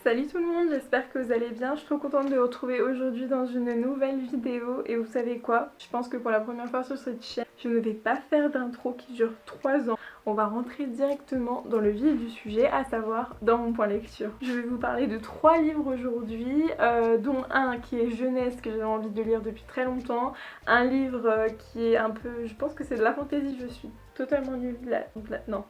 Salut tout le monde, j'espère que vous allez bien. Je suis trop contente de vous retrouver aujourd'hui dans une nouvelle vidéo. Et vous savez quoi? Je pense que pour la première fois sur cette chaîne, je ne vais pas faire d'intro qui dure 3 ans. On va rentrer directement dans le vif du sujet, à savoir dans mon point lecture. Je vais vous parler de 3 livres aujourd'hui, dont un qui est jeunesse que j'avais envie de lire depuis très longtemps. Un livre qui est un peu, je pense que c'est de la fantaisie, je suis totalement nulle. Non,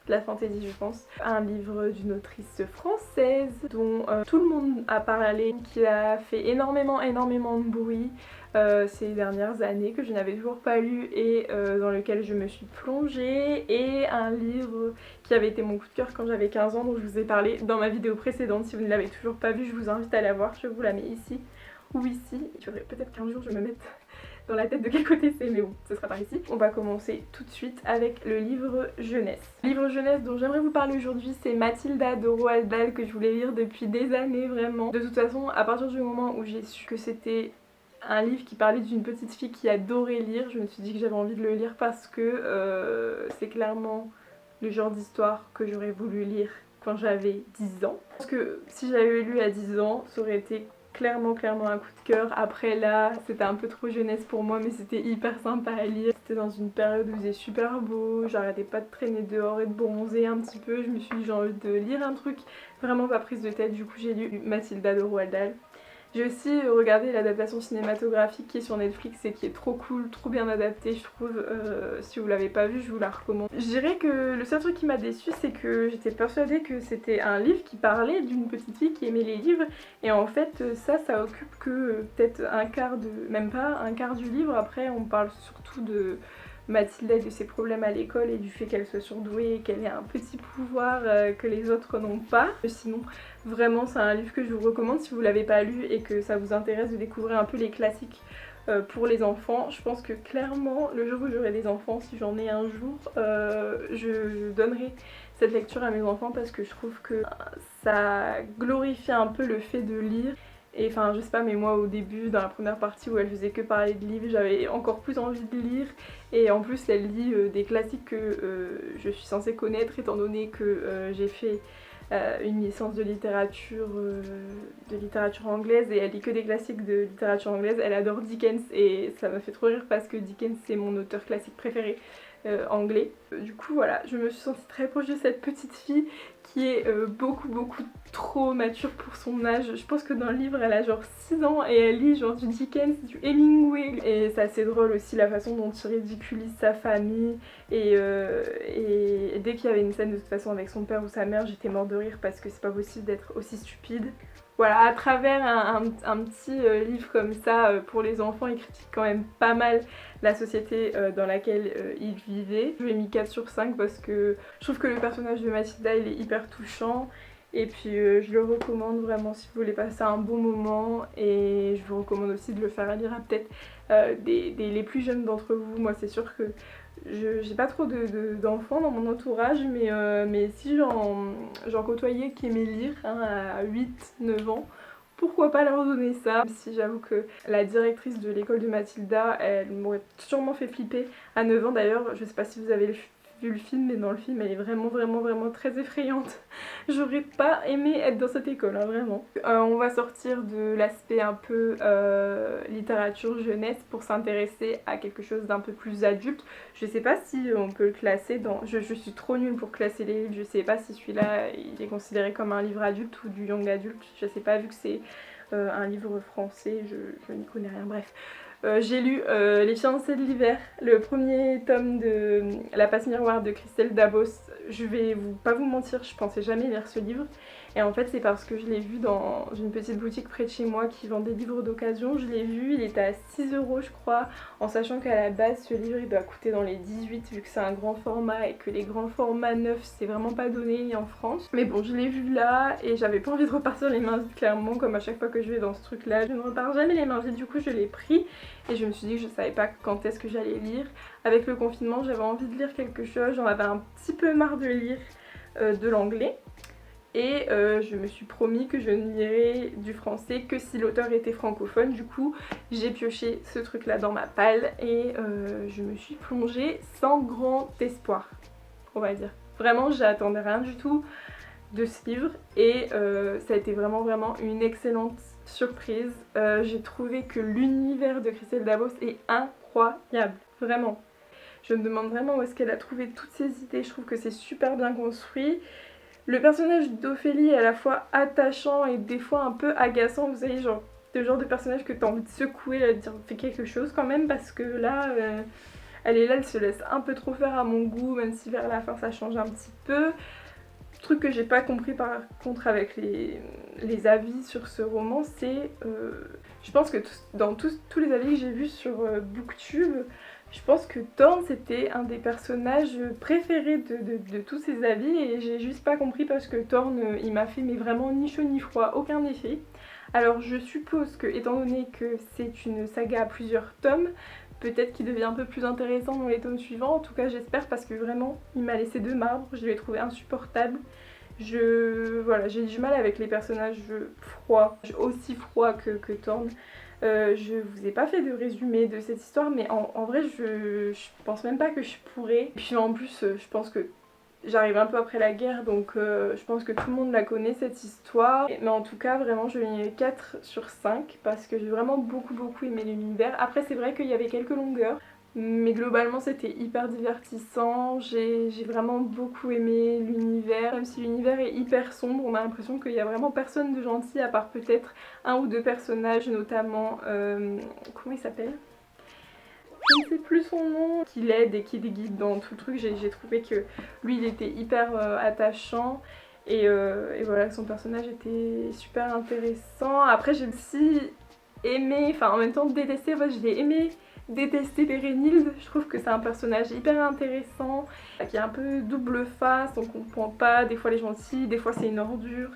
la fantaisie je pense. Un livre d'une autrice française dont tout le monde a parlé, qui a fait énormément de bruit ces dernières années, que je n'avais toujours pas lu et dans lequel je me suis plongée, et un livre qui avait été mon coup de cœur quand j'avais 15 ans, dont je vous ai parlé dans ma vidéo précédente. Si vous ne l'avez toujours pas vu, je vous invite à la voir, je vous la mets ici ou ici. Il faudrait peut-être qu'un jour je me mette dans la tête de quel côté c'est, mais bon, ce sera par ici. On va commencer tout de suite avec le livre jeunesse. Le livre jeunesse dont j'aimerais vous parler aujourd'hui, c'est Mathilda de Roald Dahl, que je voulais lire depuis des années vraiment. De toute façon, à partir du moment où j'ai su que c'était un livre qui parlait d'une petite fille qui adorait lire, je me suis dit que j'avais envie de le lire parce que c'est clairement le genre d'histoire que j'aurais voulu lire quand j'avais 10 ans. Je pense que si j'avais lu à 10 ans, ça aurait été clairement un coup de cœur. Après là, c'était un peu trop jeunesse pour moi, mais c'était hyper sympa à lire. C'était dans une période où il faisait super beau, j'arrêtais pas de traîner dehors et de bronzer un petit peu. Je me suis dit j'ai envie de lire un truc vraiment pas prise de tête, du coup j'ai lu Mathilda de Roald Dahl. J'ai aussi regardé l'adaptation cinématographique qui est sur Netflix et qui est trop cool, trop bien adaptée je trouve. Si vous l'avez pas vu, je vous la recommande. Je dirais que le seul truc qui m'a déçue, c'est que j'étais persuadée que c'était un livre qui parlait d'une petite fille qui aimait les livres, et en fait ça occupe que peut-être un quart de, même pas un quart du livre. Après on parle surtout de Mathilda et de ses problèmes à l'école et du fait qu'elle soit surdouée et qu'elle ait un petit pouvoir que les autres n'ont pas. Sinon, vraiment, c'est un livre que je vous recommande si vous l'avez pas lu et que ça vous intéresse de découvrir un peu les classiques pour les enfants. Je pense que clairement, le jour où j'aurai des enfants, si j'en ai un jour, je donnerai cette lecture à mes enfants parce que je trouve que ça glorifie un peu le fait de lire. Et enfin, je sais pas, mais moi au début, dans la première partie où elle faisait que parler de livres, j'avais encore plus envie de lire. Et en plus, elle lit des classiques que je suis censée connaître, étant donné que j'ai fait une licence de littérature anglaise, et elle lit que des classiques de littérature anglaise. Elle adore Dickens et ça m'a fait trop rire parce que Dickens c'est mon auteur classique préféré anglais. Du coup voilà, je me suis sentie très proche de cette petite fille qui est beaucoup trop mature pour son âge. Je pense que dans le livre elle a genre 6 ans et elle lit genre du Dickens, du Hemingway, et c'est assez drôle aussi la façon dont il ridiculise sa famille. Et dès qu'il y avait une scène de toute façon avec son père ou sa mère, j'étais morte de rire parce que c'est pas possible d'être aussi stupide. Voilà, à travers un petit livre comme ça pour les enfants, il critique quand même pas mal la société dans laquelle il vivait. Je lui ai mis 4 sur 5 parce que je trouve que le personnage de Mathilda il est hyper touchant. Et puis je le recommande vraiment si vous voulez passer un bon moment, et je vous recommande aussi de le faire lire à peut-être les plus jeunes d'entre vous. Moi c'est sûr que j'ai pas trop d'enfants dans mon entourage, mais si j'en côtoyais qui aimaient lire hein, à 8-9 ans, pourquoi pas leur donner ça. Si j'avoue que la directrice de l'école de Mathilda, elle m'aurait sûrement fait flipper à 9 ans. D'ailleurs, je sais pas si vous avez vu le film, mais dans le film elle est vraiment très effrayante. J'aurais pas aimé être dans cette école, hein, vraiment. On va sortir de l'aspect un peu littérature jeunesse pour s'intéresser à quelque chose d'un peu plus adulte. Je sais pas si on peut le classer dans... Je suis trop nulle pour classer les livres, je sais pas si celui-là il est considéré comme un livre adulte ou du young adulte, je sais pas, vu que c'est un livre français, je n'y connais rien, bref. J'ai lu Les fiancés de l'hiver, le premier tome de La passe miroir de Christelle Dabos. Je vais pas vous mentir, je pensais jamais lire ce livre. Et en fait c'est parce que je l'ai vu dans une petite boutique près de chez moi qui vend des livres d'occasion. Je l'ai vu, il était à 6 € je crois, en sachant qu'à la base ce livre il doit coûter dans les 18 vu que c'est un grand format et que les grands formats neufs c'est vraiment pas donné en France. Mais bon, je l'ai vu là et j'avais pas envie de repartir les mains vides, clairement, comme à chaque fois que je vais dans ce truc là. Je ne repars jamais les mains vides, du coup je l'ai pris et je me suis dit que je savais pas quand est-ce que j'allais lire. Avec le confinement j'avais envie de lire quelque chose, j'en avais un petit peu marre de lire de l'anglais. Et je me suis promis que je ne lirais du français que si l'auteur était francophone. Du coup j'ai pioché ce truc là dans ma palle et je me suis plongée sans grand espoir, on va dire. Vraiment j'attendais rien du tout. de ce livre et ça a été vraiment une excellente surprise. J'ai trouvé que l'univers de Christelle Davos est incroyable, vraiment. Je me demande vraiment où est-ce qu'elle a trouvé toutes ces idées, je trouve que c'est super bien construit. Le personnage d'Ophélie est à la fois attachant et des fois un peu agaçant, vous savez, genre le genre de personnage que t'as envie de secouer, de dire fais quelque chose quand même, parce que là, elle est là, elle se laisse un peu trop faire à mon goût, même si vers la fin ça change un petit peu. Truc que j'ai pas compris par contre avec les avis sur ce roman, c'est je pense que dans tous les avis que j'ai vus sur Booktube, je pense que Thorne c'était un des personnages préférés de tous ces avis et j'ai juste pas compris parce que Thorne il m'a fait mais vraiment ni chaud ni froid, aucun effet. Alors je suppose que étant donné que c'est une saga à plusieurs tomes, peut-être qu'il devient un peu plus intéressant dans les tomes suivants, en tout cas j'espère parce que vraiment il m'a laissé de marbre, je l'ai trouvé insupportable. Voilà, j'ai du mal avec les personnages froids, aussi froids que Thorne. Je vous ai pas fait de résumé de cette histoire, mais en vrai je pense même pas que je pourrais. Et puis en plus je pense que j'arrive un peu après la guerre, donc je pense que tout le monde la connaît cette histoire. Mais en tout cas, vraiment, je lui ai mis 4 sur 5 parce que j'ai vraiment beaucoup aimé l'univers. Après, c'est vrai qu'il y avait quelques longueurs, mais globalement, c'était hyper divertissant. J'ai vraiment beaucoup aimé l'univers. Même si l'univers est hyper sombre, on a l'impression qu'il y a vraiment personne de gentil à part peut-être un ou deux personnages, notamment... comment il s'appelle ? Je ne sais plus son nom, qui l'aide et qui les guide dans tout le truc. J'ai trouvé que lui il était hyper attachant et voilà, son personnage était super intéressant. Après j'ai aussi aimé, enfin en même temps détesté, enfin, je l'ai aimé détester Bérénild. Je trouve que c'est un personnage hyper intéressant, qui est un peu double face, on comprend pas, des fois elle est gentille, des fois c'est une ordure.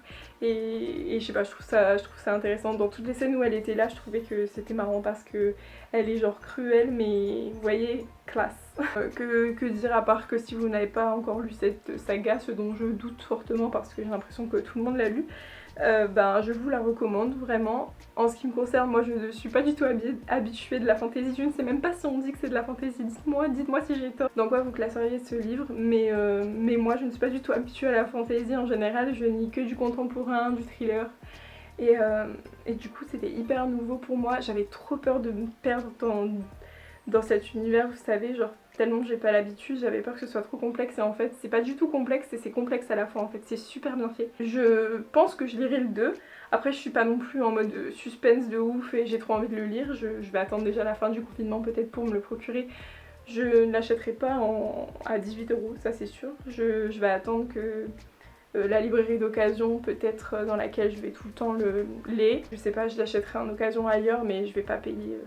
Et je sais pas, je trouve ça intéressant. Dans toutes les scènes où elle était là, je trouvais que c'était marrant parce que elle est genre cruelle, mais vous voyez, classe. Que dire à part que si vous n'avez pas encore lu cette saga, ce dont je doute fortement parce que j'ai l'impression que tout le monde l'a lu, ben je vous la recommande vraiment. En ce qui me concerne, moi je ne suis pas du tout habituée de la fantasy, je ne sais même pas si on dit que c'est de la fantasy, dites-moi si j'ai tort. Dans quoi vous classeriez ce livre, mais moi je ne suis pas du tout habituée à la fantasy en général, je lis que du contemporain, du thriller. Et du coup c'était hyper nouveau pour moi, j'avais trop peur de me perdre dans cet univers, vous savez, genre tellement j'ai pas l'habitude, j'avais peur que ce soit trop complexe et en fait c'est pas du tout complexe et c'est complexe à la fois en fait, c'est super bien fait. Je pense que je lirai le 2, après je suis pas non plus en mode suspense de ouf et j'ai trop envie de le lire, je vais attendre déjà la fin du confinement peut-être pour me le procurer. Je ne l'achèterai pas à 18 €, ça c'est sûr, je vais attendre que la librairie d'occasion peut-être dans laquelle je vais tout le temps l'est. Je sais pas, je l'achèterai en occasion ailleurs mais je vais pas payer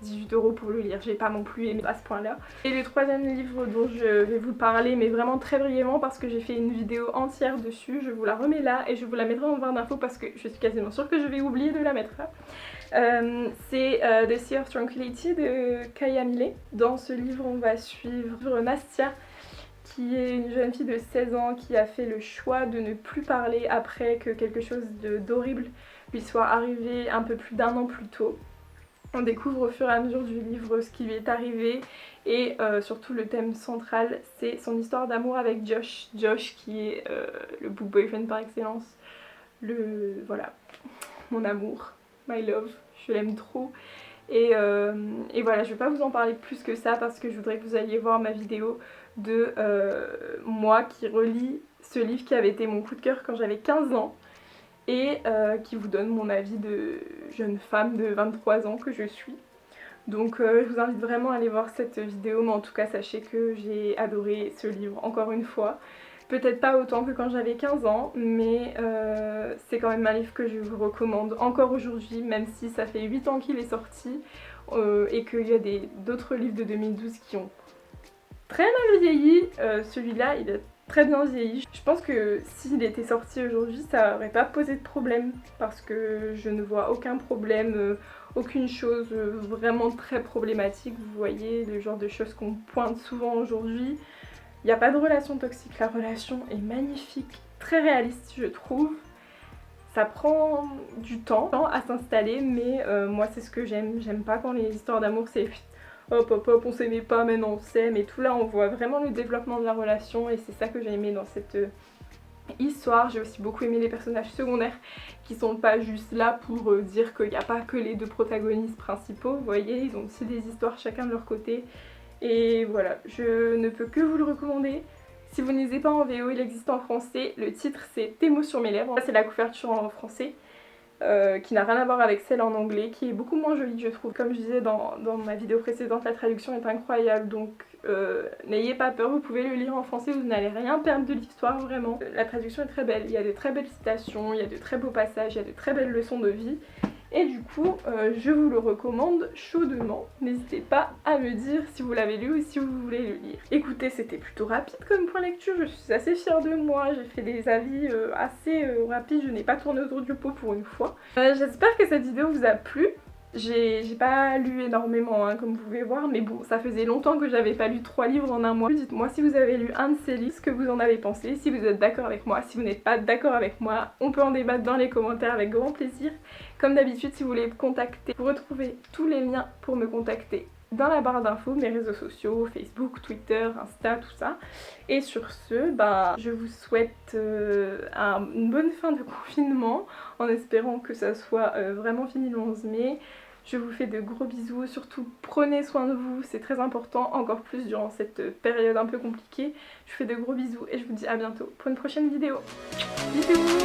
18 € pour le lire, j'ai pas non plus aimé à ce point là. Et le troisième livre dont je vais vous parler, mais vraiment très brièvement parce que j'ai fait une vidéo entière dessus, je vous la remets là et je vous la mettrai en barre d'infos parce que je suis quasiment sûre que je vais oublier de la mettre là. C'est The Sea of Tranquility de Kaya Millet. Dans ce livre on va suivre Nastia, qui est une jeune fille de 16 ans qui a fait le choix de ne plus parler après que quelque chose d'horrible lui soit arrivé un peu plus d'1 an plus tôt. On découvre au fur et à mesure du livre ce qui lui est arrivé et surtout le thème central c'est son histoire d'amour avec Josh. Josh qui est le book boyfriend par excellence, voilà, mon amour, my love, je l'aime trop. Et voilà, je vais pas vous en parler plus que ça parce que je voudrais que vous alliez voir ma vidéo de moi qui relis ce livre qui avait été mon coup de cœur quand j'avais 15 ans et qui vous donne mon avis de jeune femme de 23 ans que je suis. Donc je vous invite vraiment à aller voir cette vidéo, mais en tout cas sachez que j'ai adoré ce livre encore une fois. Peut-être pas autant que quand j'avais 15 ans, mais c'est quand même un livre que je vous recommande encore aujourd'hui, même si ça fait 8 ans qu'il est sorti et qu'il y a d'autres livres de 2012 qui ont très mal vieilli. Celui-là, il a très bien vieilli. Je pense que s'il était sorti aujourd'hui, ça aurait pas posé de problème parce que je ne vois aucun problème, aucune chose vraiment très problématique. Vous voyez, le genre de choses qu'on pointe souvent aujourd'hui. Il n'y a pas de relation toxique, la relation est magnifique, très réaliste je trouve. Ça prend du temps à s'installer, mais moi c'est ce que j'aime. J'aime pas quand les histoires d'amour c'est hop hop hop, on s'aimait pas, maintenant on s'aime et tout. Là on voit vraiment le développement de la relation et c'est ça que j'ai aimé dans histoire. J'ai aussi beaucoup aimé les personnages secondaires qui sont pas juste là pour dire qu'il n'y a pas que les deux protagonistes principaux, vous voyez, ils ont aussi des histoires chacun de leur côté. Et voilà, je ne peux que vous le recommander. Si vous ne lisez pas en VO, il existe en français. Le titre c'est Tes mots sur mes lèvres. C'est la couverture en français. Qui n'a rien à voir avec celle en anglais, qui est beaucoup moins jolie je trouve. Comme je disais dans ma vidéo précédente, la traduction est incroyable, donc n'ayez pas peur, vous pouvez le lire en français, vous n'allez rien perdre de l'histoire vraiment. La traduction est très belle, il y a de très belles citations, il y a de très beaux passages, il y a de très belles leçons de vie. Et du coup, je vous le recommande chaudement. N'hésitez pas à me dire si vous l'avez lu ou si vous voulez le lire. Écoutez, c'était plutôt rapide comme point lecture, je suis assez fière de moi. J'ai fait des avis assez rapides, je n'ai pas tourné autour du pot pour une fois. J'espère que cette vidéo vous a plu. J'ai pas lu énormément hein, comme vous pouvez voir, mais bon, ça faisait longtemps que j'avais pas lu 3 livres en un mois. Dites-moi si vous avez lu un de ces livres, ce que vous en avez pensé, si vous êtes d'accord avec moi, si vous n'êtes pas d'accord avec moi, on peut en débattre dans les commentaires avec grand plaisir. Comme d'habitude, si vous voulez me contacter, vous retrouvez tous les liens pour me contacter dans la barre d'infos, mes réseaux sociaux, Facebook, Twitter, Insta, tout ça. Et sur ce, je vous souhaite une bonne fin de confinement, en espérant que ça soit vraiment fini le 11 mai. Je vous fais de gros bisous, surtout prenez soin de vous, c'est très important, encore plus durant cette période un peu compliquée. Je vous fais de gros bisous et je vous dis à bientôt pour une prochaine vidéo. Bisous!